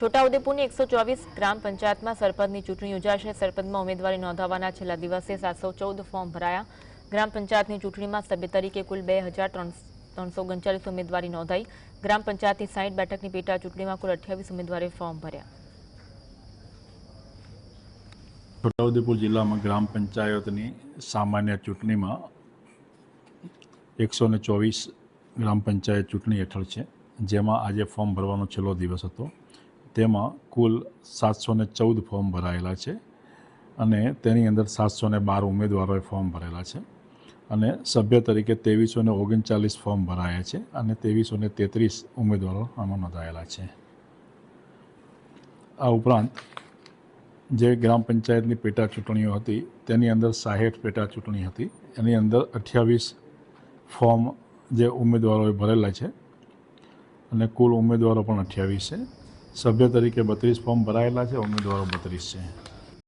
છોટાઉદેપુરની 124 ગ્રામ પંચાયતમાં સરપંચની ચૂંટણી યોજાશે। સરપંચમાં ઉમેદવારી નોંધાવવાના છેલ્લા દિવસે 714 ફોર્મ ભરાયા। ગ્રામ પંચાયતની ચૂંટણીમાં સભ્ય તરીકે કુલ 2339 ઉમેદવારી નોંધાઈ। ગ્રામ પંચાયતની 60 બેઠકની પેટા ચૂંટણીમાં કુલ 28 ઉમેદવારોએ ફોર્મ ભર્યા। છોટાઉદેપુર જિલ્લામાં ગ્રામ પંચાયતની સામાન્ય ચૂંટણીમાં 124 ગ્રામ પંચાયત ચૂંટણી હેઠળ છે, જેમાં આજે ફોર્મ ભરવાનો છેલ્લો દિવસ હતો। તેમાં કુલ 714 ફોર્મ ભરાયેલા છે અને તેની અંદર 712 ઉમેદવારોએ ફોર્મ ભરેલા છે અને સભ્ય તરીકે 2339 ફોર્મ ભરાયા છે અને 2333 ઉમેદવારો આમાં નોંધાયેલા છે। આ ઉપરાંત જે ગ્રામ પંચાયતની પેટા ચૂંટણીઓ હતી તેની અંદર 60 પેટા ચૂંટણી હતી, એની અંદર 28 ફોર્મ જે ઉમેદવારોએ ભરેલા છે અને કુલ ઉમેદવારો પણ 28 છે। સભ્ય તરીકે 32 ફોર્મ ભરાયેલા છે, ઉમેદવારો 32 છે।